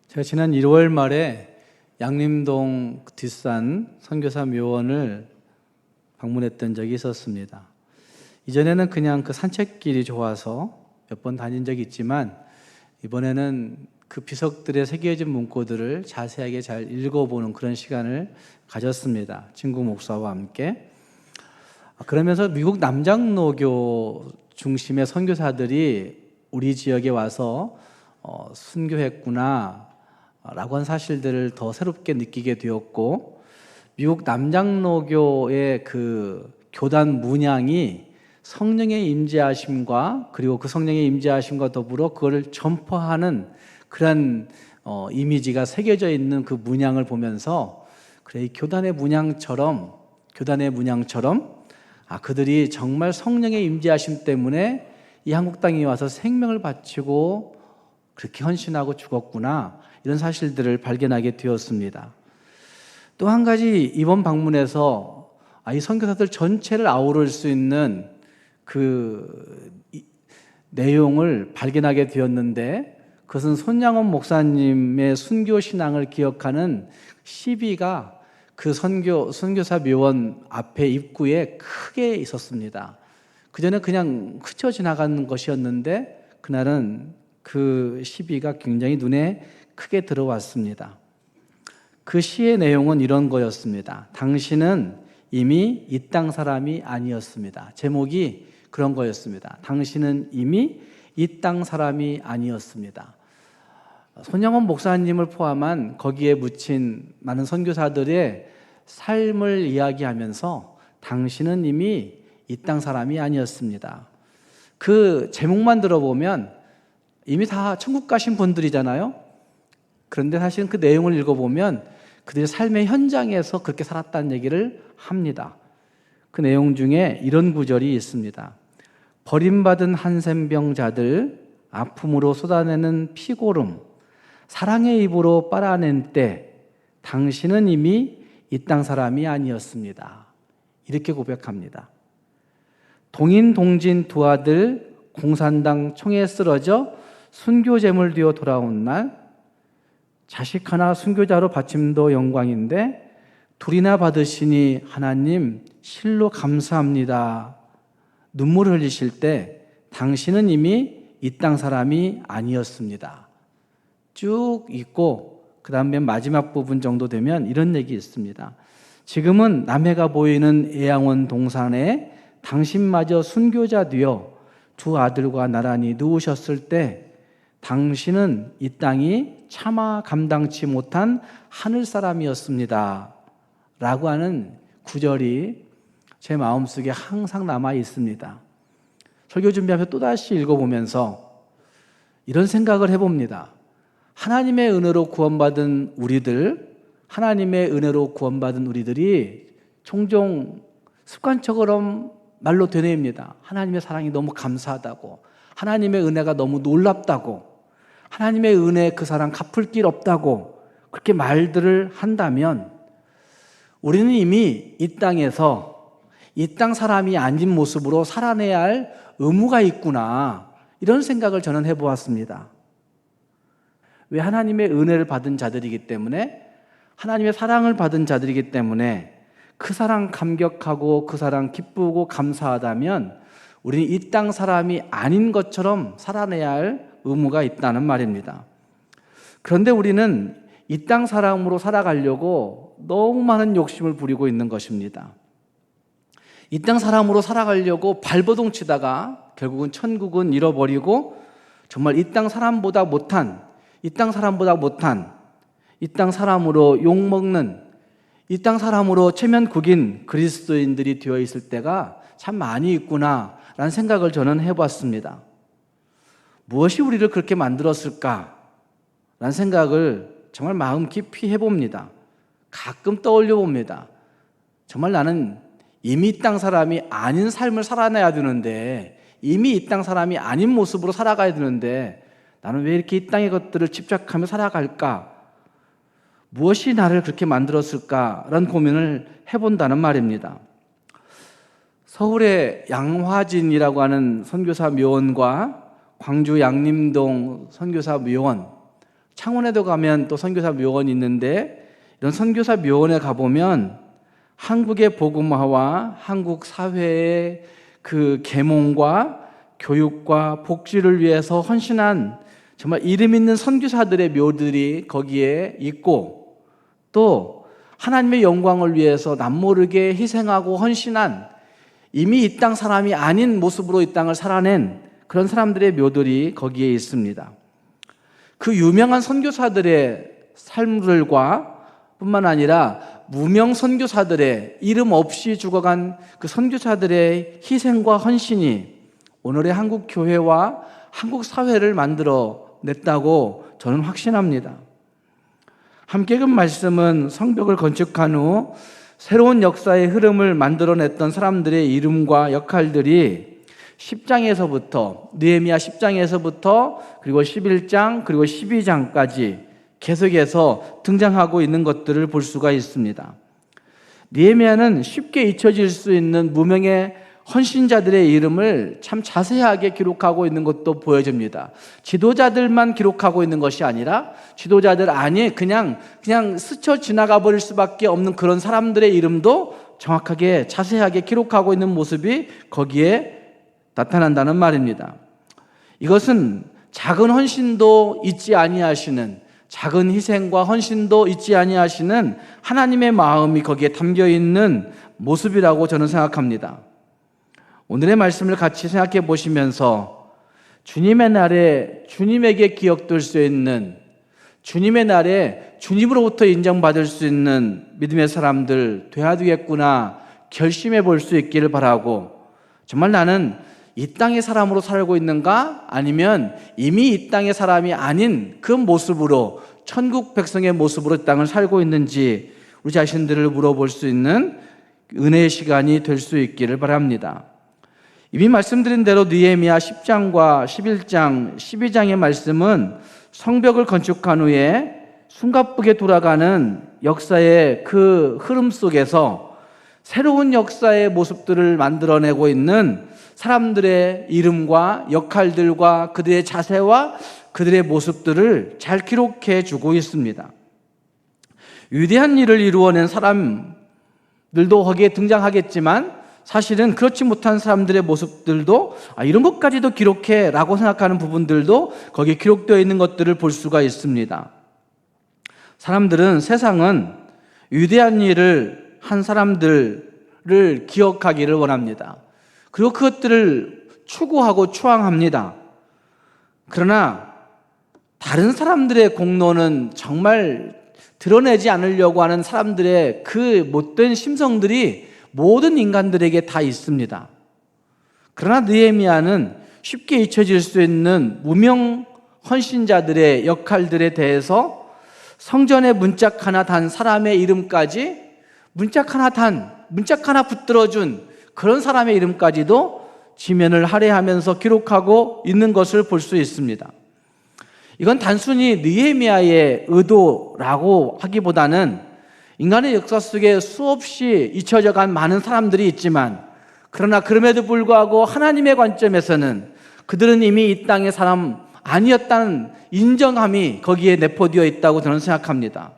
제가 지난 1월 말에 양림동 뒷산 선교사 묘원을 방문했던 적이 있었습니다. 이전에는 그냥 그 산책길이 좋아서 몇 번 다닌 적이 있지만 이번에는 그 비석들에 새겨진 문구들을 자세하게 잘 읽어보는 그런 시간을 가졌습니다. 친구 목사와 함께. 그러면서 미국 남장로교 중심의 선교사들이 우리 지역에 와서 순교했구나 라고 한 사실들을 더 새롭게 느끼게 되었고, 미국 남장로교의 그 교단 문양이 성령의 임재하심과 그리고 그 성령의 임재하심과 더불어 그걸 전파하는 그런 이미지가 새겨져 있는 그 문양을 보면서, 그래, 이 교단의 문양처럼 그들이 정말 성령의 임재하심 때문에 이 한국 땅에 와서 생명을 바치고 그렇게 헌신하고 죽었구나, 이런 사실들을 발견하게 되었습니다. 또 한 가지, 이번 방문에서 이 선교사들 전체를 아우를 수 있는 그 내용을 발견하게 되었는데, 그것은 손양원 목사님의 순교 신앙을 기억하는 시비가 그 선교사 묘원 앞에 입구에 크게 있었습니다. 그전에 그냥 스쳐 지나가는 것이었는데 그날은 그 시비가 굉장히 눈에 크게 들어왔습니다. 그 시의 내용은 이런 거였습니다. 당신은 이미 이 땅 사람이 아니었습니다. 제목이 그런 거였습니다. 당신은 이미 이 땅 사람이 아니었습니다. 손양원 목사님을 포함한 거기에 묻힌 많은 선교사들의 삶을 이야기하면서 당신은 이미 이 땅 사람이 아니었습니다. 그 제목만 들어보면 이미 다 천국 가신 분들이잖아요. 그런데 사실은 그 내용을 읽어보면 그들의 삶의 현장에서 그렇게 살았다는 얘기를 합니다. 그 내용 중에 이런 구절이 있습니다. 버림받은 한센병자들, 아픔으로 쏟아내는 피고름, 사랑의 입으로 빨아낸 때 당신은 이미 이 땅 사람이 아니었습니다. 이렇게 고백합니다. 동인 동진 두 아들 공산당 총에 쓰러져 순교제물 되어 돌아온 날, 자식 하나 순교자로 바침도 영광인데 둘이나 받으시니 하나님 실로 감사합니다. 눈물을 흘리실 때 당신은 이미 이 땅 사람이 아니었습니다. 쭉 읽고 그 다음에 마지막 부분 정도 되면 이런 얘기 있습니다. 지금은 남해가 보이는 애양원 동산에 당신마저 순교자 되어 두 아들과 나란히 누우셨을 때 당신은 이 땅이 차마 감당치 못한 하늘 사람이었습니다 라고 하는 구절이 제 마음속에 항상 남아 있습니다. 설교 준비하면서 또다시 읽어보면서 이런 생각을 해봅니다. 하나님의 은혜로 구원받은 우리들이 종종 습관적으로 말로 되뇌입니다. 하나님의 사랑이 너무 감사하다고, 하나님의 은혜가 너무 놀랍다고, 하나님의 은혜 그 사랑 갚을 길 없다고 그렇게 말들을 한다면 우리는 이미 이 땅에서 이 땅 사람이 아닌 모습으로 살아내야 할 의무가 있구나, 이런 생각을 저는 해보았습니다. 왜? 하나님의 은혜를 받은 자들이기 때문에, 하나님의 사랑을 받은 자들이기 때문에 그 사랑 감격하고 그 사랑 기쁘고 감사하다면 우리는 이 땅 사람이 아닌 것처럼 살아내야 할 의무가 있다는 말입니다. 그런데 우리는 이 땅 사람으로 살아가려고 너무 많은 욕심을 부리고 있는 것입니다. 이 땅 사람으로 살아가려고 발버둥 치다가 결국은 천국은 잃어버리고 정말 이 땅 사람보다 못한, 이 땅 사람으로 욕먹는, 이 땅 사람으로 체면 구긴 그리스도인들이 되어 있을 때가 참 많이 있구나 라는 생각을 저는 해봤습니다. 무엇이 우리를 그렇게 만들었을까 라는 생각을 정말 마음 깊이 해봅니다. 가끔 떠올려 봅니다. 정말 나는 이미 이 땅 사람이 아닌 삶을 살아내야 되는데, 이미 이 땅 사람이 아닌 모습으로 살아가야 되는데 나는 왜 이렇게 이 땅의 것들을 집착하며 살아갈까? 무엇이 나를 그렇게 만들었을까라는 고민을 해본다는 말입니다. 서울의 양화진이라고 하는 선교사 묘원과 광주 양림동 선교사 묘원, 창원에도 가면 또 선교사 묘원이 있는데 이런 선교사 묘원에 가보면 한국의 복음화와 한국 사회의 그 계몽과 교육과 복지를 위해서 헌신한 정말 이름 있는 선교사들의 묘들이 거기에 있고, 또 하나님의 영광을 위해서 남모르게 희생하고 헌신한 이미 이 땅 사람이 아닌 모습으로 이 땅을 살아낸 그런 사람들의 묘들이 거기에 있습니다. 그 유명한 선교사들의 삶들과 뿐만 아니라 무명 선교사들의 이름 없이 죽어간 그 선교사들의 희생과 헌신이 오늘의 한국 교회와 한국 사회를 만들어 냈다고 저는 확신합니다. 함께 읽은 말씀은 성벽을 건축한 후 새로운 역사의 흐름을 만들어냈던 사람들의 이름과 역할들이 10장에서부터 느헤미야 10장에서부터 그리고 11장 그리고 12장까지 계속해서 등장하고 있는 것들을 볼 수가 있습니다. 느헤미야는 쉽게 잊혀질 수 있는 무명의 헌신자들의 이름을 참 자세하게 기록하고 있는 것도 보여집니다. 지도자들만 기록하고 있는 것이 아니라 지도자들 아니 그냥 스쳐 지나가 버릴 수밖에 없는 그런 사람들의 이름도 정확하게 자세하게 기록하고 있는 모습이 거기에 나타난다는 말입니다. 이것은 작은 헌신도 잊지 아니하시는, 작은 희생과 헌신도 잊지 아니하시는 하나님의 마음이 거기에 담겨 있는 모습이라고 저는 생각합니다. 오늘의 말씀을 같이 생각해 보시면서 주님의 날에 주님에게 기억될 수 있는, 주님의 날에 주님으로부터 인정받을 수 있는 믿음의 사람들 되어야 되겠구나 결심해 볼 수 있기를 바라고, 정말 나는 이 땅의 사람으로 살고 있는가, 아니면 이미 이 땅의 사람이 아닌 그 모습으로 천국 백성의 모습으로 이 땅을 살고 있는지 우리 자신들을 물어볼 수 있는 은혜의 시간이 될 수 있기를 바랍니다. 이미 말씀드린 대로 느헤미야 10장과 11장, 12장의 말씀은 성벽을 건축한 후에 숨가쁘게 돌아가는 역사의 그 흐름 속에서 새로운 역사의 모습들을 만들어내고 있는 사람들의 이름과 역할들과 그들의 자세와 그들의 모습들을 잘 기록해 주고 있습니다. 위대한 일을 이루어낸 사람들도 거기에 등장하겠지만 사실은 그렇지 못한 사람들의 모습들도 이런 것까지도 기록해 라고 생각하는 부분들도 거기에 기록되어 있는 것들을 볼 수가 있습니다. 사람들은, 세상은 위대한 일을 한 사람들을 기억하기를 원합니다. 그리고 그것들을 추구하고 추앙합니다. 그러나 다른 사람들의 공로는 정말 드러내지 않으려고 하는 사람들의 그 못된 심성들이 모든 인간들에게 다 있습니다. 그러나 느헤미야는 쉽게 잊혀질 수 있는 무명 헌신자들의 역할들에 대해서 성전에 문짝 하나 단 사람의 이름까지 문짝 하나 붙들어준 그런 사람의 이름까지도 지면을 할애하면서 기록하고 있는 것을 볼 수 있습니다. 이건 단순히 느헤미야의 의도라고 하기보다는 인간의 역사 속에 수없이 잊혀져 간 많은 사람들이 있지만, 그러나 그럼에도 불구하고 하나님의 관점에서는 그들은 이미 이 땅의 사람 아니었다는 인정함이 거기에 내포되어 있다고 저는 생각합니다.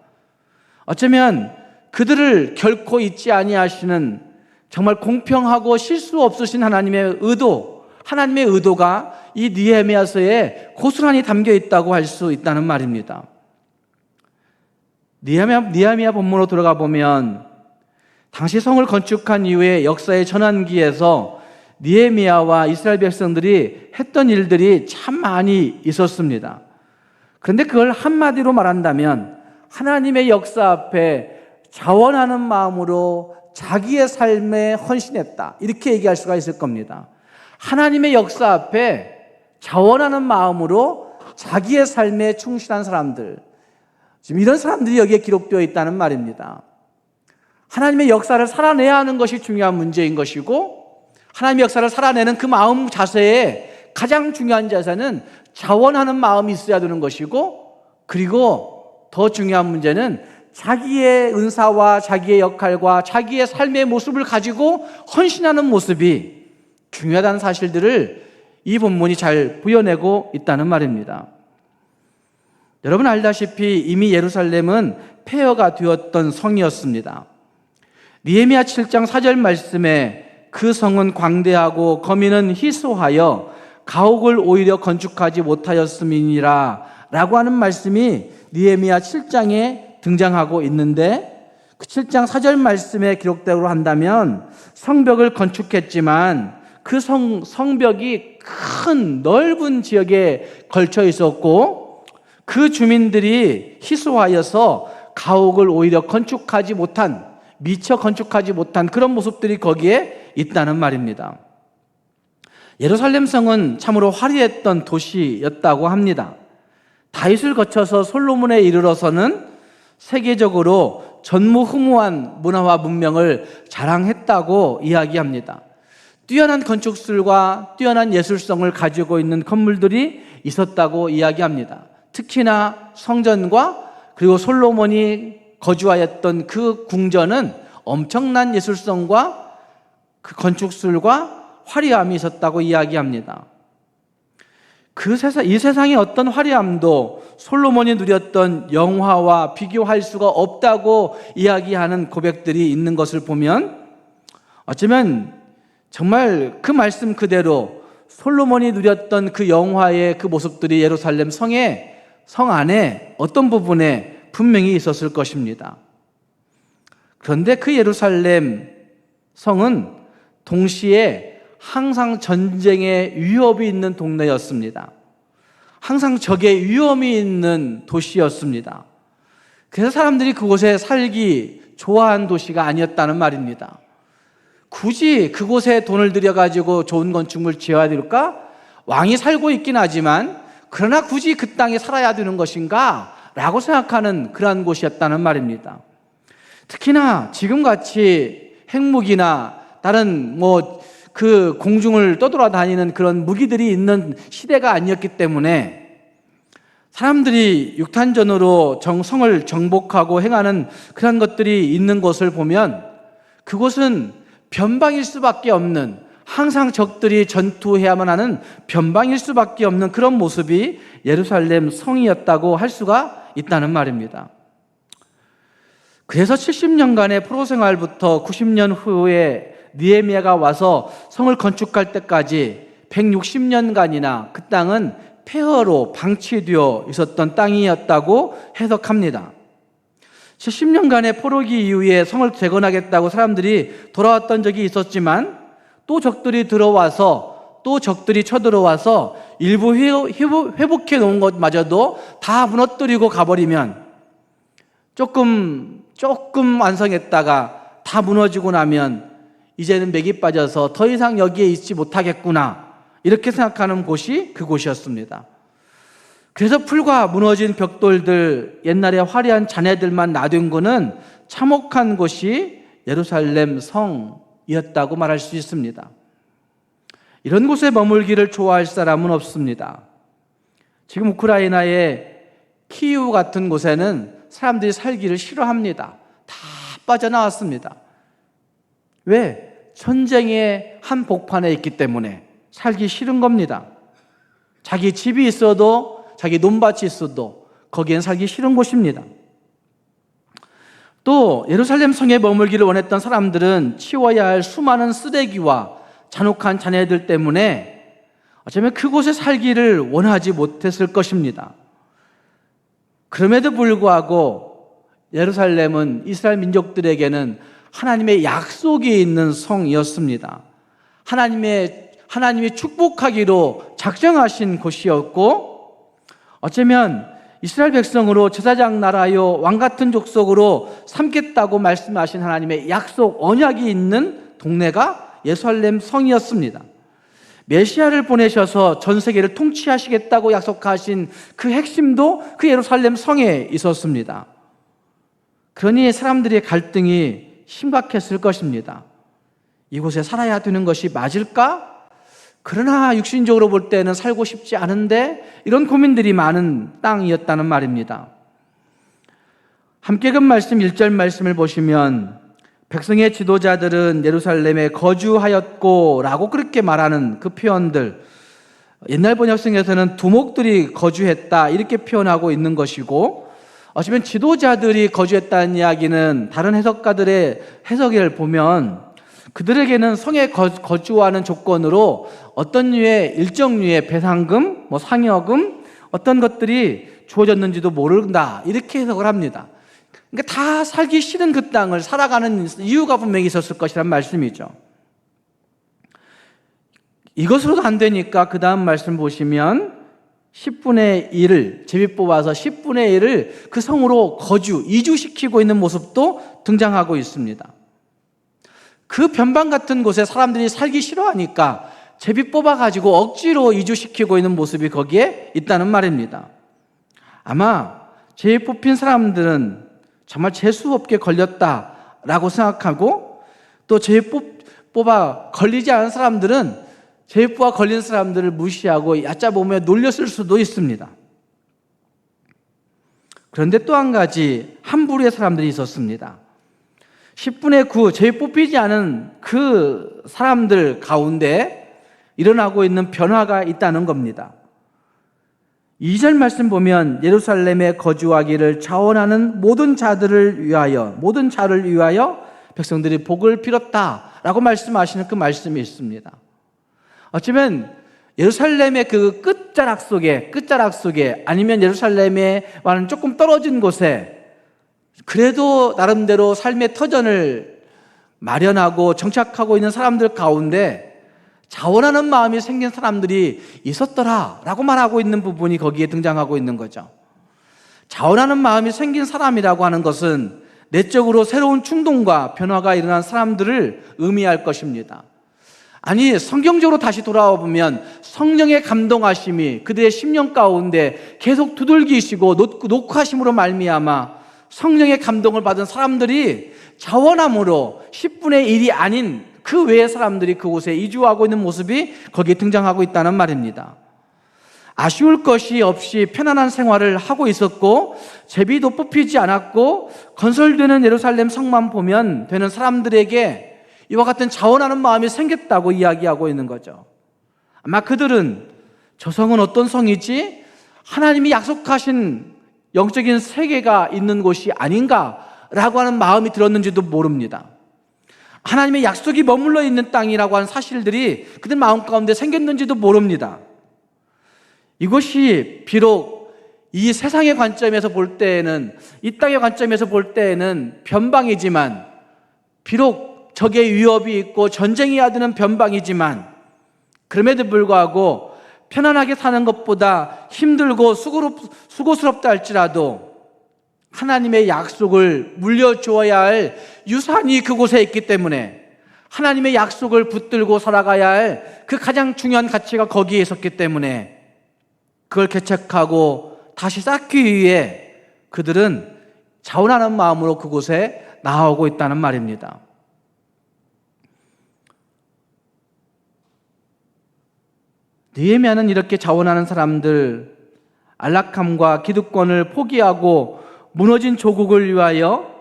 어쩌면 그들을 결코 잊지 아니하시는 정말 공평하고 실수 없으신 하나님의 의도, 하나님의 의도가 이 느헤미야서에 고스란히 담겨 있다고 할 수 있다는 말입니다. 느헤미야 본문으로 들어가 보면 당시 성을 건축한 이후에 역사의 전환기에서 느헤미야와 이스라엘 백성들이 했던 일들이 참 많이 있었습니다. 그런데 그걸 한마디로 말한다면 하나님의 역사 앞에 자원하는 마음으로 자기의 삶에 헌신했다, 이렇게 얘기할 수가 있을 겁니다. 하나님의 역사 앞에 자원하는 마음으로 자기의 삶에 충실한 사람들, 지금 이런 사람들이 여기에 기록되어 있다는 말입니다. 하나님의 역사를 살아내야 하는 것이 중요한 문제인 것이고, 하나님의 역사를 살아내는 그 마음 자세에 가장 중요한 자세는 자원하는 마음이 있어야 되는 것이고, 그리고 더 중요한 문제는 자기의 은사와 자기의 역할과 자기의 삶의 모습을 가지고 헌신하는 모습이 중요하다는 사실들을 이 본문이 잘 부여내고 있다는 말입니다. 여러분 알다시피 이미 예루살렘은 폐허가 되었던 성이었습니다. 느헤미야 7장 4절 말씀에 그 성은 광대하고 거민은 희소하여 가옥을 오히려 건축하지 못하였음이니라 라고 하는 말씀이 느헤미야 7장에 등장하고 있는데, 그 7장 4절 말씀에 기록대로 한다면 성벽을 건축했지만 그 성벽이 큰 넓은 지역에 걸쳐 있었고 그 주민들이 희소하여서 가옥을 오히려 건축하지 못한, 미처 건축하지 못한 그런 모습들이 거기에 있다는 말입니다. 예루살렘 성은 참으로 화려했던 도시였다고 합니다. 다윗을 거쳐서 솔로몬에 이르러서는 세계적으로 전무후무한 문화와 문명을 자랑했다고 이야기합니다. 뛰어난 건축술과 뛰어난 예술성을 가지고 있는 건물들이 있었다고 이야기합니다. 특히나 성전과 그리고 솔로몬이 거주하였던 그 궁전은 엄청난 예술성과 그 건축술과 화려함이 있었다고 이야기합니다. 이 세상의 어떤 화려함도 솔로몬이 누렸던 영화와 비교할 수가 없다고 이야기하는 고백들이 있는 것을 보면 어쩌면 정말 그 말씀 그대로 솔로몬이 누렸던 그 영화의 그 모습들이 예루살렘 성 안에 어떤 부분에 분명히 있었을 것입니다. 그런데 그 예루살렘 성은 동시에 항상 전쟁의 위협이 있는 동네였습니다. 항상 적의 위험이 있는 도시였습니다. 그래서 사람들이 그곳에 살기 좋아하는 도시가 아니었다는 말입니다. 굳이 그곳에 돈을 들여가지고 좋은 건축물 지어야 될까? 왕이 살고 있긴 하지만 그러나 굳이 그 땅에 살아야 되는 것인가? 라고 생각하는 그러한 곳이었다는 말입니다. 특히나 지금같이 핵무기나 다른 그 공중을 떠돌아다니는 그런 무기들이 있는 시대가 아니었기 때문에 사람들이 육탄전으로 성을 정복하고 행하는 그런 것들이 있는 것을 보면 그곳은 변방일 수밖에 없는, 항상 적들이 전투해야만 하는 변방일 수밖에 없는 그런 모습이 예루살렘 성이었다고 할 수가 있다는 말입니다. 그래서 70년간의 포로 생활부터 90년 후에 느헤미야가 와서 성을 건축할 때까지 160년간이나 그 땅은 폐허로 방치되어 있었던 땅이었다고 해석합니다. 70년간의 포로기 이후에 성을 재건하겠다고 사람들이 돌아왔던 적이 있었지만 또 적들이 들어와서 또 적들이 쳐들어와서 일부 회복해 놓은 것마저도 다 무너뜨리고 가버리면 조금 완성했다가 다 무너지고 나면 이제는 맥이 빠져서 더 이상 여기에 있지 못하겠구나, 이렇게 생각하는 곳이 그곳이었습니다. 그래서 풀과 무너진 벽돌들, 옛날에 화려한 잔해들만 놔둔 것은 참혹한 곳이 예루살렘 성이었다고 말할 수 있습니다. 이런 곳에 머물기를 좋아할 사람은 없습니다. 지금 우크라이나의 키이우 같은 곳에는 사람들이 살기를 싫어합니다. 다 빠져나왔습니다. 왜? 전쟁의 한복판에 있기 때문에 살기 싫은 겁니다. 자기 집이 있어도, 자기 논밭이 있어도 거기엔 살기 싫은 곳입니다. 또 예루살렘 성에 머물기를 원했던 사람들은 치워야 할 수많은 쓰레기와 잔혹한 잔해들 때문에 어쩌면 그곳에 살기를 원하지 못했을 것입니다. 그럼에도 불구하고 예루살렘은 이스라엘 민족들에게는 하나님의 약속이 있는 성이었습니다. 하나님이 축복하기로 작정하신 곳이었고, 어쩌면 이스라엘 백성으로 제사장 나라요 왕같은 족속으로 삼겠다고 말씀하신 하나님의 약속, 언약이 있는 동네가 예루살렘 성이었습니다. 메시아를 보내셔서 전 세계를 통치하시겠다고 약속하신 그 핵심도 그 예루살렘 성에 있었습니다. 그러니 사람들의 갈등이 심각했을 것입니다. 이곳에 살아야 되는 것이 맞을까? 그러나 육신적으로 볼 때는 살고 싶지 않은데, 이런 고민들이 많은 땅이었다는 말입니다. 함께 읽은 말씀 1절 말씀을 보시면 백성의 지도자들은 예루살렘에 거주하였고 라고 그렇게 말하는 그 표현들, 옛날 번역성에서는 두목들이 거주했다 이렇게 표현하고 있는 것이고, 어쩌면 지도자들이 거주했다는 이야기는 다른 해석가들의 해석을 보면 그들에게는 성에 거주하는 조건으로 어떤 류의 일정 류의 배상금, 상여금, 어떤 것들이 주어졌는지도 모른다 이렇게 해석을 합니다. 그러니까 다 살기 싫은 그 땅을 살아가는 이유가 분명히 있었을 것이란 말씀이죠. 이것으로도 안 되니까 그 다음 말씀 보시면 10분의 1을 제비 뽑아서 10분의 1을 그 성으로 이주시키고 있는 모습도 등장하고 있습니다. 그 변방 같은 곳에 사람들이 살기 싫어하니까 제비 뽑아가지고 억지로 이주시키고 있는 모습이 거기에 있다는 말입니다. 아마 제비 뽑힌 사람들은 정말 재수없게 걸렸다라고 생각하고, 또 제비 뽑아 걸리지 않은 사람들은 제비 뽑아 걸린 사람들을 무시하고 얕잡으며 놀렸을 수도 있습니다. 그런데 또 한 가지 한 부류의 사람들이 있었습니다. 10분의 9 제비 뽑히지 않은 그 사람들 가운데 일어나고 있는 변화가 있다는 겁니다. 2절 말씀 보면 예루살렘에 거주하기를 자원하는 모든 자를 위하여 백성들이 복을 빌었다라고 말씀하시는 그 말씀이 있습니다. 어쩌면 예루살렘의 그 끝자락 속에 아니면 예루살렘에와는 조금 떨어진 곳에 그래도 나름대로 삶의 터전을 마련하고 정착하고 있는 사람들 가운데 자원하는 마음이 생긴 사람들이 있었더라라고 말하고 있는 부분이 거기에 등장하고 있는 거죠. 자원하는 마음이 생긴 사람이라고 하는 것은 내적으로 새로운 충동과 변화가 일어난 사람들을 의미할 것입니다. 아니, 성경적으로 다시 돌아와 보면 성령의 감동하심이 그들의 심령 가운데 계속 두들기시고 녹화심으로 말미암아 성령의 감동을 받은 사람들이 자원함으로 10분의 1이 아닌 그 외의 사람들이 그곳에 이주하고 있는 모습이 거기에 등장하고 있다는 말입니다. 아쉬울 것이 없이 편안한 생활을 하고 있었고 제비도 뽑히지 않았고 건설되는 예루살렘 성만 보면 되는 사람들에게 이와 같은 자원하는 마음이 생겼다고 이야기하고 있는 거죠. 아마 그들은 저 성은 어떤 성이지? 하나님이 약속하신 영적인 세계가 있는 곳이 아닌가라고 하는 마음이 들었는지도 모릅니다. 하나님의 약속이 머물러 있는 땅이라고 하는 사실들이 그들 마음 가운데 생겼는지도 모릅니다. 이것이 비록 이 세상의 관점에서 볼 때에는, 이 땅의 관점에서 볼 때에는 변방이지만, 비록 적의 위협이 있고 전쟁이 야드는 변방이지만, 그럼에도 불구하고 편안하게 사는 것보다 힘들고 수고스럽다 할지라도 하나님의 약속을 물려주어야 할 유산이 그곳에 있기 때문에, 하나님의 약속을 붙들고 살아가야 할 그 가장 중요한 가치가 거기에 있었기 때문에 그걸 개척하고 다시 쌓기 위해 그들은 자원하는 마음으로 그곳에 나아오고 있다는 말입니다. 느헤미야는 이렇게 자원하는 사람들, 안락함과 기득권을 포기하고 무너진 조국을 위하여,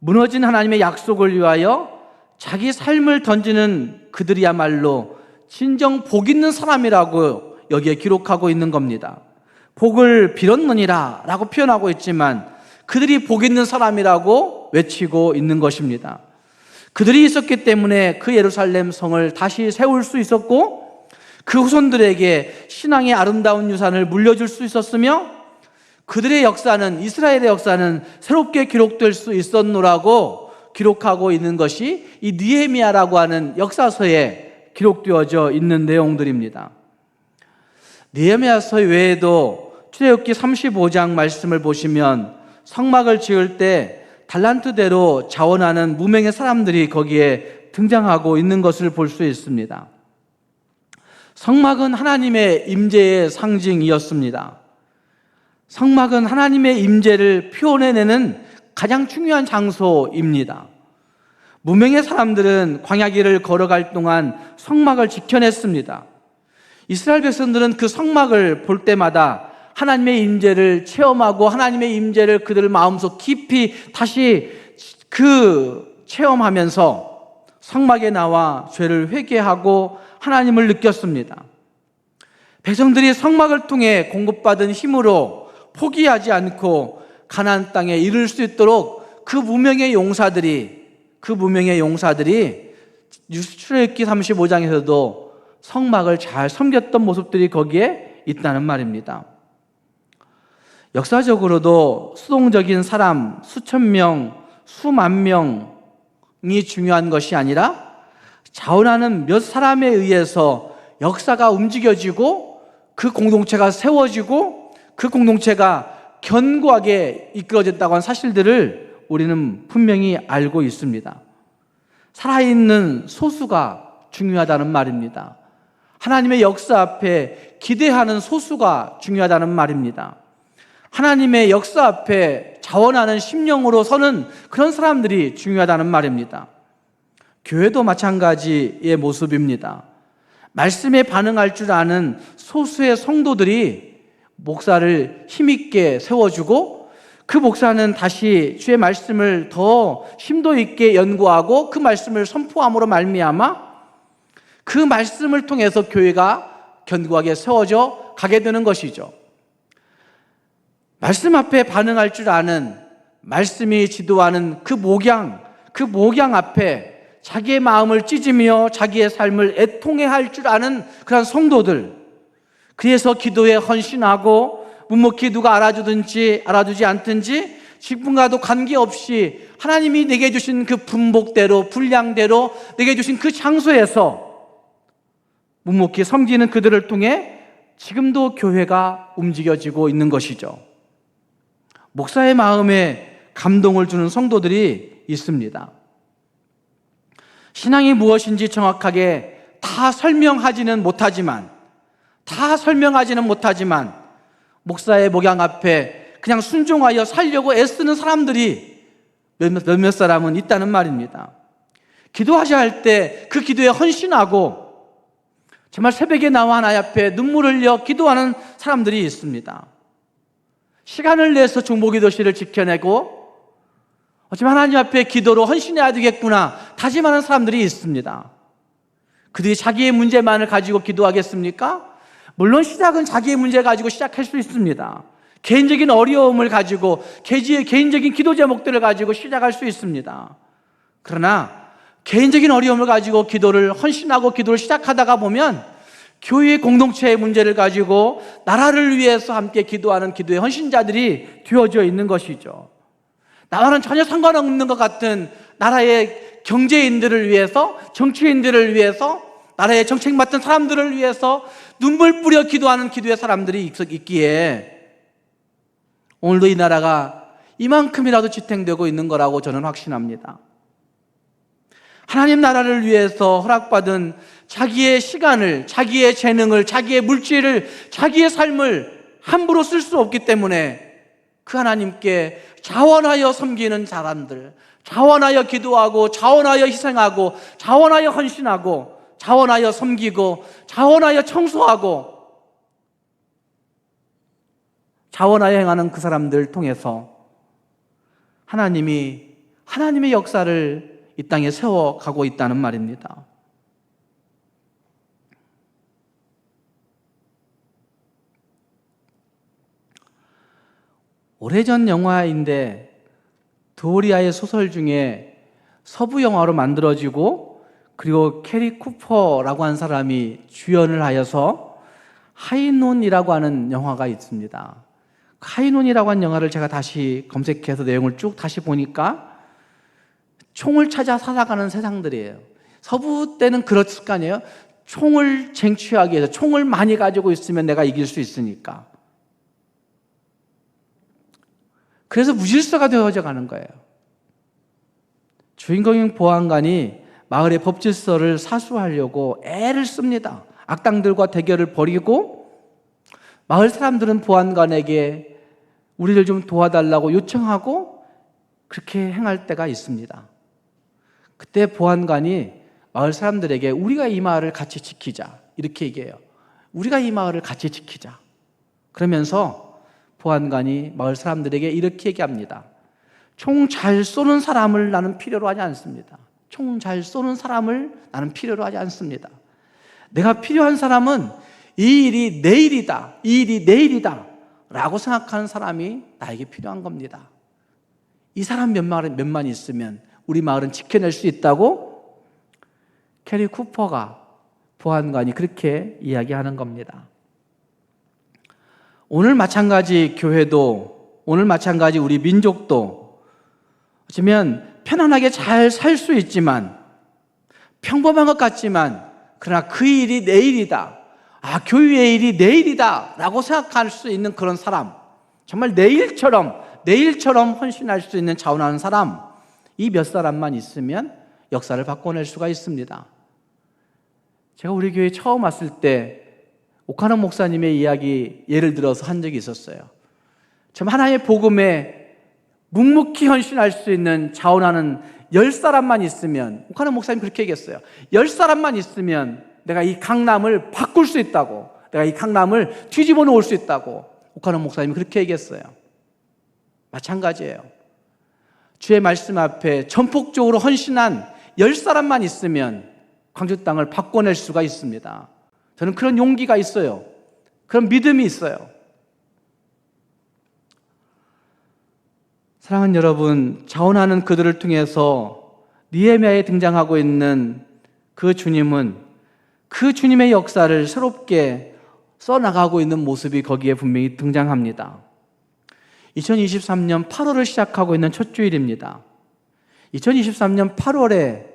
무너진 하나님의 약속을 위하여 자기 삶을 던지는 그들이야말로 진정 복 있는 사람이라고 여기에 기록하고 있는 겁니다. 복을 빌었느니라 라고 표현하고 있지만 그들이 복 있는 사람이라고 외치고 있는 것입니다. 그들이 있었기 때문에 그 예루살렘 성을 다시 세울 수 있었고 그 후손들에게 신앙의 아름다운 유산을 물려줄 수 있었으며 그들의 역사는, 이스라엘의 역사는 새롭게 기록될 수 있었노라고 기록하고 있는 것이 이 느헤미야라고 하는 역사서에 기록되어져 있는 내용들입니다. 느헤미야서 외에도 출애굽기 35장 말씀을 보시면 성막을 지을 때 달란트대로 자원하는 무명의 사람들이 거기에 등장하고 있는 것을 볼 수 있습니다. 성막은 하나님의 임재의 상징이었습니다. 성막은 하나님의 임재를 표현해내는 가장 중요한 장소입니다. 무명의 사람들은 광야길을 걸어갈 동안 성막을 지켜냈습니다. 이스라엘 백성들은 그 성막을 볼 때마다 하나님의 임재를 체험하고 하나님의 임재를 그들 마음속 깊이 다시 체험하면서 성막에 나와 죄를 회개하고 하나님을 느꼈습니다. 백성들이 성막을 통해 공급받은 힘으로 포기하지 않고 가나안 땅에 이를 수 있도록 그 무명의 용사들이 출애굽기 35장에서도 성막을 잘 섬겼던 모습들이 거기에 있다는 말입니다. 역사적으로도 수동적인 사람 수천 명, 수만 명이 중요한 것이 아니라 자원하는 몇 사람에 의해서 역사가 움직여지고 그 공동체가 세워지고 그 공동체가 견고하게 이끌어졌다고 하는 사실들을 우리는 분명히 알고 있습니다. 살아있는 소수가 중요하다는 말입니다. 하나님의 역사 앞에 기대하는 소수가 중요하다는 말입니다. 하나님의 역사 앞에 자원하는 심령으로 서는 그런 사람들이 중요하다는 말입니다. 교회도 마찬가지의 모습입니다. 말씀에 반응할 줄 아는 소수의 성도들이 목사를 힘있게 세워주고 그 목사는 다시 주의 말씀을 더 심도 있게 연구하고 그 말씀을 선포함으로 말미암아 그 말씀을 통해서 교회가 견고하게 세워져 가게 되는 것이죠. 말씀 앞에 반응할 줄 아는, 말씀이 지도하는 그 목양 앞에 자기의 마음을 찢으며 자기의 삶을 애통해 할 줄 아는 그런 성도들, 그래서 기도에 헌신하고 묵묵히 누가 알아주든지 알아주지 않든지 직분과도 관계없이 하나님이 내게 주신 그 분복대로, 분량대로 내게 주신 그 장소에서 묵묵히 섬기는 그들을 통해 지금도 교회가 움직여지고 있는 것이죠. 목사의 마음에 감동을 주는 성도들이 있습니다. 신앙이 무엇인지 정확하게 다 설명하지는 못하지만 목사의 목양 앞에 그냥 순종하여 살려고 애쓰는 사람들이 몇몇 사람은 있다는 말입니다. 기도하셔야 할 때 그 기도에 헌신하고 정말 새벽에 나와 하나님 앞에 눈물을 흘려 기도하는 사람들이 있습니다. 시간을 내서 중보기도실을 지켜내고 어쩌면 하나님 앞에 기도로 헌신해야 되겠구나 다짐하는 사람들이 있습니다. 그들이 자기의 문제만을 가지고 기도하겠습니까? 물론 시작은 자기의 문제 가지고 시작할 수 있습니다. 개인적인 어려움을 가지고 개인적인 기도 제목들을 가지고 시작할 수 있습니다. 그러나 개인적인 어려움을 가지고 기도를 헌신하고 기도를 시작하다가 보면 교회의 공동체의 문제를 가지고 나라를 위해서 함께 기도하는 기도의 헌신자들이 되어져 있는 것이죠. 나와는 전혀 상관없는 것 같은 나라의 경제인들을 위해서, 정치인들을 위해서, 나라의 정책 맡은 사람들을 위해서 눈물 뿌려 기도하는 기도의 사람들이 있기에 오늘도 이 나라가 이만큼이라도 지탱되고 있는 거라고 저는 확신합니다. 하나님 나라를 위해서 허락받은 자기의 시간을, 자기의 재능을, 자기의 물질을, 자기의 삶을 함부로 쓸 수 없기 때문에 그 하나님께 자원하여 섬기는 사람들, 자원하여 기도하고, 자원하여 희생하고, 자원하여 헌신하고, 자원하여 섬기고, 자원하여 청소하고, 자원하여 행하는 그 사람들을 통해서 하나님의 역사를 이 땅에 세워가고 있다는 말입니다. 오래전 영화인데 도리아의 소설 중에 서부 영화로 만들어지고 그리고 캐리 쿠퍼라고 하는 사람이 주연을 하여서 하이논이라고 하는 영화가 있습니다. 하이논이라고 하는 영화를 제가 다시 검색해서 내용을 쭉 다시 보니까 총을 찾아 살아가는 세상들이에요. 서부 때는 그랬을 거 아니에요. 총을 쟁취하기 위해서 총을 많이 가지고 있으면 내가 이길 수 있으니까. 그래서 무질서가 되어져 가는 거예요. 주인공인 보안관이 마을의 법질서를 사수하려고 애를 씁니다. 악당들과 대결을 벌이고 마을 사람들은 보안관에게 우리를 좀 도와달라고 요청하고 그렇게 행할 때가 있습니다. 그때 보안관이 마을 사람들에게 우리가 이 마을을 같이 지키자 이렇게 얘기해요. 우리가 이 마을을 같이 지키자. 그러면서 보안관이 마을 사람들에게 이렇게 얘기합니다. 총 잘 쏘는 사람을 나는 필요로 하지 않습니다. 총 잘 쏘는 사람을 나는 필요로 하지 않습니다. 내가 필요한 사람은 이 일이 내일이다, 이 일이 내일이다 라고 생각하는 사람이 나에게 필요한 겁니다. 이 사람 몇만 있으면 우리 마을은 지켜낼 수 있다고 캐리 쿠퍼가 보안관이 그렇게 이야기하는 겁니다. 오늘 마찬가지 교회도, 오늘 마찬가지 우리 민족도 어쩌면 편안하게 잘 살 수 있지만, 평범한 것 같지만, 그러나 그 일이 내일이다, 교회의 일이 내일이다 라고 생각할 수 있는 그런 사람, 정말 내일처럼 헌신할 수 있는 자원하는 사람, 이 몇 사람만 있으면 역사를 바꿔낼 수가 있습니다. 제가 우리 교회에 처음 왔을 때 오카노 목사님의 이야기 예를 들어서 한 적이 있었어요. 정말 하나님의 복음에 묵묵히 헌신할 수 있는 자원하는 10사람만 있으면, 오카노 목사님 그렇게 얘기했어요. 10사람만 있으면 내가 이 강남을 바꿀 수 있다고, 내가 이 강남을 뒤집어 놓을 수 있다고 오카노 목사님이 그렇게 얘기했어요. 마찬가지예요. 주의 말씀 앞에 전폭적으로 헌신한 10사람만 있으면 광주 땅을 바꿔낼 수가 있습니다. 저는 그런 용기가 있어요. 그런 믿음이 있어요. 사랑하는 여러분, 자원하는 그들을 통해서 느헤미야에 등장하고 있는 그 주님은 그 주님의 역사를 새롭게 써나가고 있는 모습이 거기에 분명히 등장합니다. 2023년 8월을 시작하고 있는 첫 주일입니다. 2023년 8월에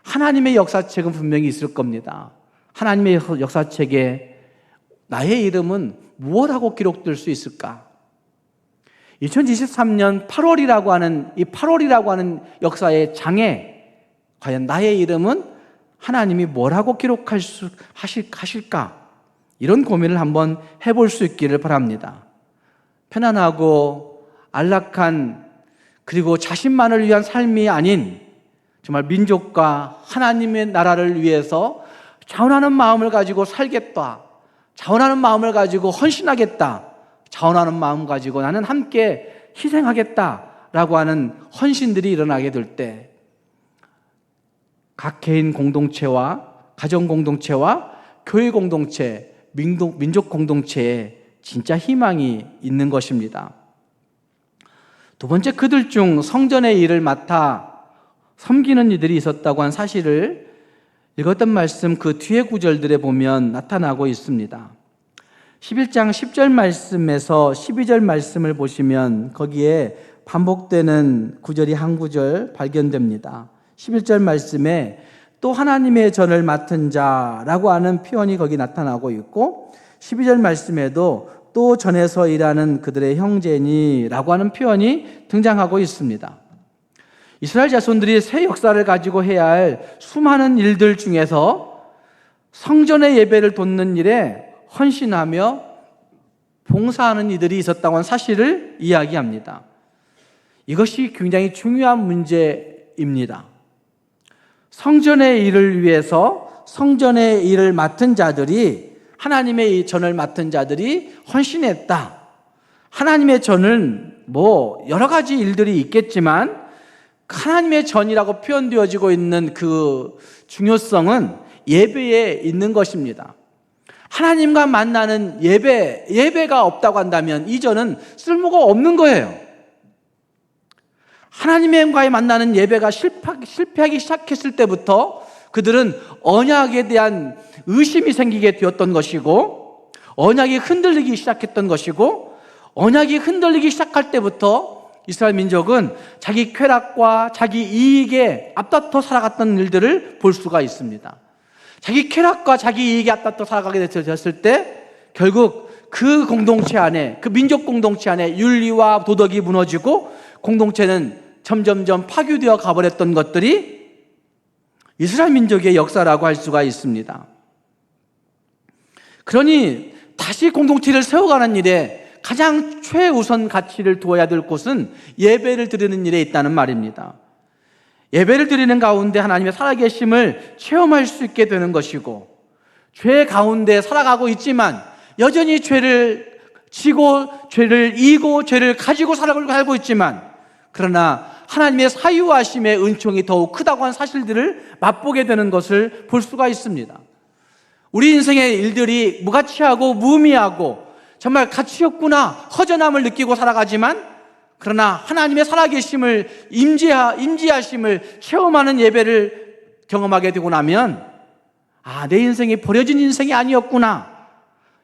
하나님의 역사책은 분명히 있을 겁니다. 하나님의 역사책에 나의 이름은 무엇하고 기록될 수 있을까? 2023년 8월이라고 하는 이 8월이라고 하는 역사의 장에 과연 나의 이름은 하나님이 뭐라고 하실까? 이런 고민을 한번 해볼 수 있기를 바랍니다. 편안하고 안락한, 그리고 자신만을 위한 삶이 아닌 정말 민족과 하나님의 나라를 위해서 자원하는 마음을 가지고 살겠다, 자원하는 마음을 가지고 헌신하겠다, 자원하는 마음 가지고 나는 함께 희생하겠다라고 하는 헌신들이 일어나게 될 때 각 개인 공동체와 가정 공동체와 교회 공동체, 민족 공동체에 진짜 희망이 있는 것입니다. 두 번째, 그들 중 성전의 일을 맡아 섬기는 이들이 있었다고 한 사실을 읽었던 말씀 그 뒤에 구절들에 보면 나타나고 있습니다. 11장 10절 말씀에서 12절 말씀을 보시면 거기에 반복되는 구절이 한 구절 발견됩니다. 11절 말씀에 또 하나님의 전을 맡은 자라고 하는 표현이 거기 나타나고 있고, 12절 말씀에도 또 전에서 일하는 그들의 형제니라고 하는 표현이 등장하고 있습니다. 이스라엘 자손들이 새 역사를 가지고 해야 할 수많은 일들 중에서 성전의 예배를 돕는 일에 헌신하며 봉사하는 이들이 있었다고 하는 사실을 이야기합니다. 이것이 굉장히 중요한 문제입니다. 성전의 일을 위해서 성전의 일을 맡은 자들이, 하나님의 이 전을 맡은 자들이 헌신했다. 하나님의 전은 여러 가지 일들이 있겠지만 하나님의 전이라고 표현되어지고 있는 그 중요성은 예배에 있는 것입니다. 하나님과 만나는 예배가 없다고 한다면 이 전은 쓸모가 없는 거예요. 하나님과의 만나는 예배가 실패하기 시작했을 때부터 그들은 언약에 대한 의심이 생기게 되었던 것이고, 언약이 흔들리기 시작했던 것이고, 언약이 흔들리기 시작할 때부터 이스라엘 민족은 자기 쾌락과 자기 이익에 앞다퉈 살아갔던 일들을 볼 수가 있습니다. 자기 쾌락과 자기 이익에 앞다퉈 살아가게 되었을 때 결국 그 공동체 안에, 그 민족 공동체 안에 윤리와 도덕이 무너지고 공동체는 점점점 파괴되어 가버렸던 것들이 이스라엘 민족의 역사라고 할 수가 있습니다. 그러니 다시 공동체를 세워가는 일에 가장 최우선 가치를 두어야 될 곳은 예배를 드리는 일에 있다는 말입니다. 예배를 드리는 가운데 하나님의 살아계심을 체험할 수 있게 되는 것이고, 죄 가운데 살아가고 있지만 여전히 죄를 지고 죄를 이고 죄를 가지고 살아가고 있지만, 그러나 하나님의 사유하심의 은총이 더욱 크다고 하는 사실들을 맛보게 되는 것을 볼 수가 있습니다. 우리 인생의 일들이 무가치하고 무의미하고 정말 가치 없구나, 허전함을 느끼고 살아가지만, 그러나 하나님의 살아계심을 임재하심을 체험하는 예배를 경험하게 되고 나면, 내 인생이 버려진 인생이 아니었구나,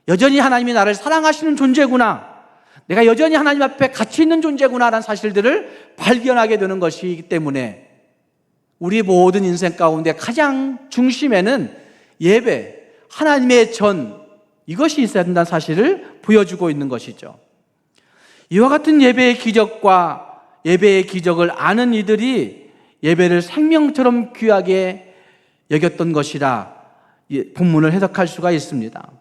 여전히 하나님이 나를 사랑하시는 존재구나, 내가 여전히 하나님 앞에 가치 있는 존재구나라는 사실들을 발견하게 되는 것이기 때문에 우리 모든 인생 가운데 가장 중심에는 예배, 하나님의 전, 이것이 있어야 된다는 사실을 보여주고 있는 것이죠. 이와 같은 예배의 기적과 예배의 기적을 아는 이들이 예배를 생명처럼 귀하게 여겼던 것이라 본문을 해석할 수가 있습니다.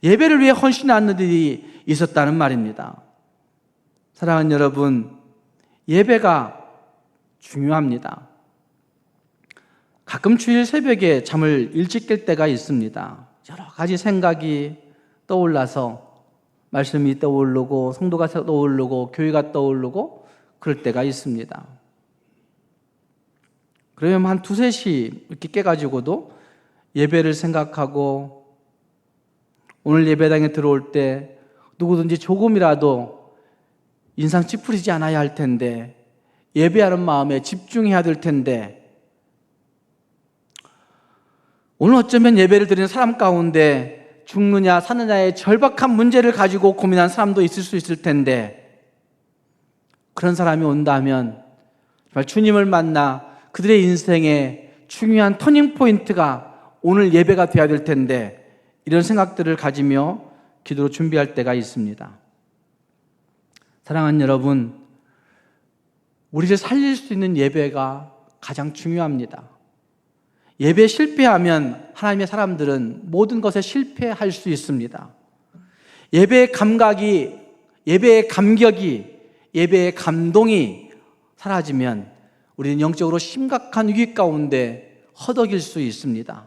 예배를 위해 헌신하는 이들이 있었다는 말입니다. 사랑하는 여러분, 예배가 중요합니다. 가끔 주일 새벽에 잠을 일찍 깰 때가 있습니다. 여러 가지 생각이 떠올라서 말씀이 떠오르고 성도가 떠오르고 교회가 떠오르고 그럴 때가 있습니다. 그러면 한 2-3시 이렇게 깨가지고도 예배를 생각하고 오늘 예배당에 들어올 때 누구든지 조금이라도 인상 찌푸리지 않아야 할 텐데, 예배하는 마음에 집중해야 될 텐데, 오늘 어쩌면 예배를 드리는 사람 가운데 죽느냐 사느냐의 절박한 문제를 가지고 고민한 사람도 있을 수 있을 텐데, 그런 사람이 온다면 정말 주님을 만나 그들의 인생의 중요한 터닝포인트가 오늘 예배가 되어야 될 텐데, 이런 생각들을 가지며 기도로 준비할 때가 있습니다. 사랑하는 여러분, 우리를 살릴 수 있는 예배가 가장 중요합니다. 예배에 실패하면 하나님의 사람들은 모든 것에 실패할 수 있습니다. 예배의 감각이, 예배의 감격이, 예배의 감동이 사라지면 우리는 영적으로 심각한 위기 가운데 허덕일 수 있습니다.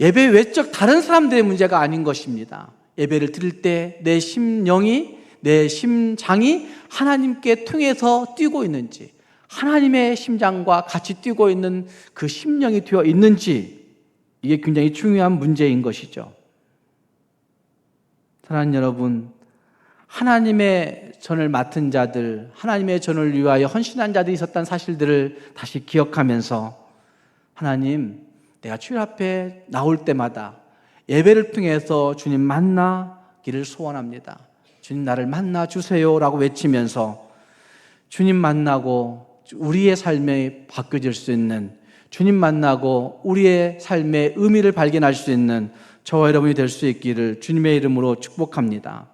예배의 외적 다른 사람들의 문제가 아닌 것입니다. 예배를 드릴 때 내 심령이, 내 심장이 하나님께 통해서 뛰고 있는지, 하나님의 심장과 같이 뛰고 있는 그 심령이 되어 있는지, 이게 굉장히 중요한 문제인 것이죠. 사랑하는 여러분, 하나님의 전을 맡은 자들, 하나님의 전을 위하여 헌신한 자들이 있었다는 사실들을 다시 기억하면서, 하나님, 내가 주님 앞에 나올 때마다 예배를 통해서 주님 만나기를 소원합니다. 주님 나를 만나 주세요라고 외치면서 주님 만나고 우리의 삶이 바뀌어질 수 있는, 주님 만나고 우리의 삶의 의미를 발견할 수 있는 저와 여러분이 될 수 있기를 주님의 이름으로 축복합니다.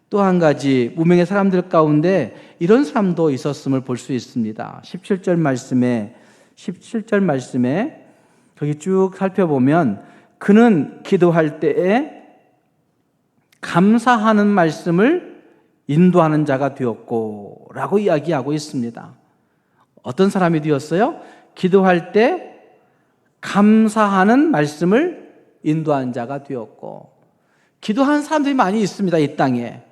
또 한 가지, 무명의 사람들 가운데 이런 사람도 있었음을 볼 수 있습니다. 17절 말씀에 거기 쭉 살펴보면, 그는 기도할 때에 감사하는 말씀을 인도하는 자가 되었고 라고 이야기하고 있습니다. 어떤 사람이 되었어요? 기도할 때 감사하는 말씀을 인도하는 자가 되었고. 기도하는 사람들이 많이 있습니다. 이 땅에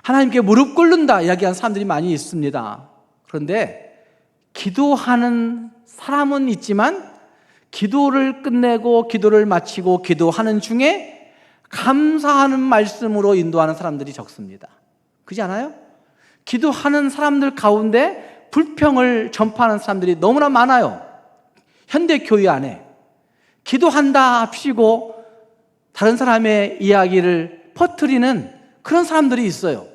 하나님께 무릎 꿇는다 이야기하는 사람들이 많이 있습니다. 그런데 기도하는 사람은 있지만 기도를 끝내고 기도를 마치고 기도하는 중에 감사하는 말씀으로 인도하는 사람들이 적습니다. 그렇지 않아요? 기도하는 사람들 가운데 불평을 전파하는 사람들이 너무나 많아요. 현대 교회 안에 기도한다 합시고 다른 사람의 이야기를 퍼뜨리는 그런 사람들이 있어요.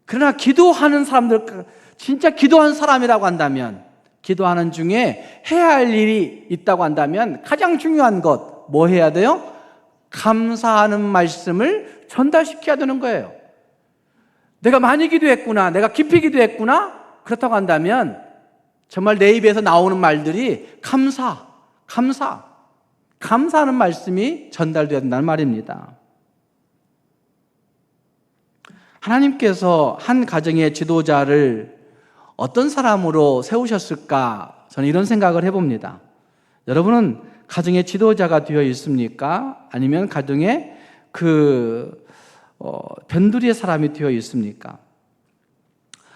그러나 기도하는 사람들, 진짜 기도한 사람이라고 한다면, 기도하는 중에 해야 할 일이 있다고 한다면 가장 중요한 것, 뭐 해야 돼요? 감사하는 말씀을 전달시켜야 되는 거예요. 내가 많이 기도했구나, 내가 깊이 기도했구나, 그렇다고 한다면 정말 내 입에서 나오는 말들이 감사하는 말씀이 전달되어야 된다는 말입니다. 하나님께서 한 가정의 지도자를 어떤 사람으로 세우셨을까? 저는 이런 생각을 해봅니다. 여러분은 가정의 지도자가 되어 있습니까? 아니면 가정의 변두리의 사람이 되어 있습니까?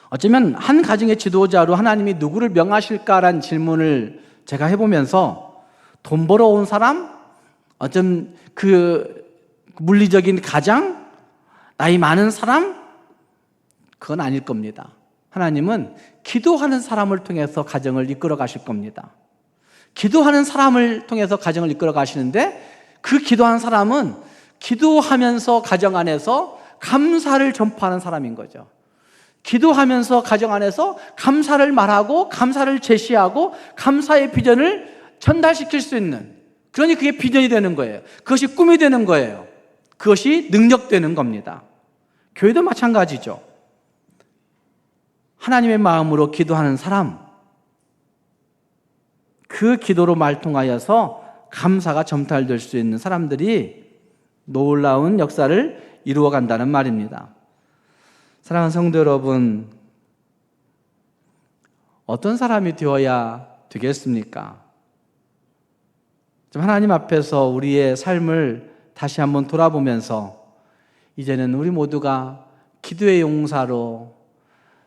어쩌면 한 가정의 지도자로 하나님이 누구를 명하실까라는 질문을 제가 해보면서 돈 벌어온 사람, 어떤 그 물리적인 가장, 나이 많은 사람, 그건 아닐 겁니다. 하나님은 기도하는 사람을 통해서 가정을 이끌어 가실 겁니다. 기도하는 사람을 통해서 가정을 이끌어 가시는데, 그 기도하는 사람은 기도하면서 가정 안에서 감사를 전파하는 사람인 거죠. 기도하면서 가정 안에서 감사를 말하고 감사를 제시하고 감사의 비전을 전달시킬 수 있는, 그러니 그게 비전이 되는 거예요. 그것이 꿈이 되는 거예요. 그것이 능력되는 겁니다. 교회도 마찬가지죠. 하나님의 마음으로 기도하는 사람, 그 기도로 말통하여서 감사가 전달될 수 있는 사람들이 놀라운 역사를 이루어간다는 말입니다. 사랑하는 성도 여러분, 어떤 사람이 되어야 되겠습니까? 좀 하나님 앞에서 우리의 삶을 다시 한번 돌아보면서 이제는 우리 모두가 기도의 용사로,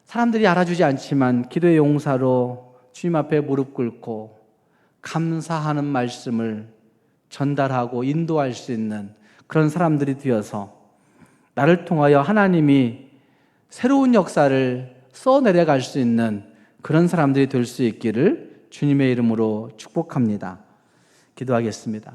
사람들이 알아주지 않지만 기도의 용사로 주님 앞에 무릎 꿇고 감사하는 말씀을 전달하고 인도할 수 있는 그런 사람들이 되어서 나를 통하여 하나님이 새로운 역사를 써내려갈 수 있는 그런 사람들이 될 수 있기를 주님의 이름으로 축복합니다. 기도하겠습니다.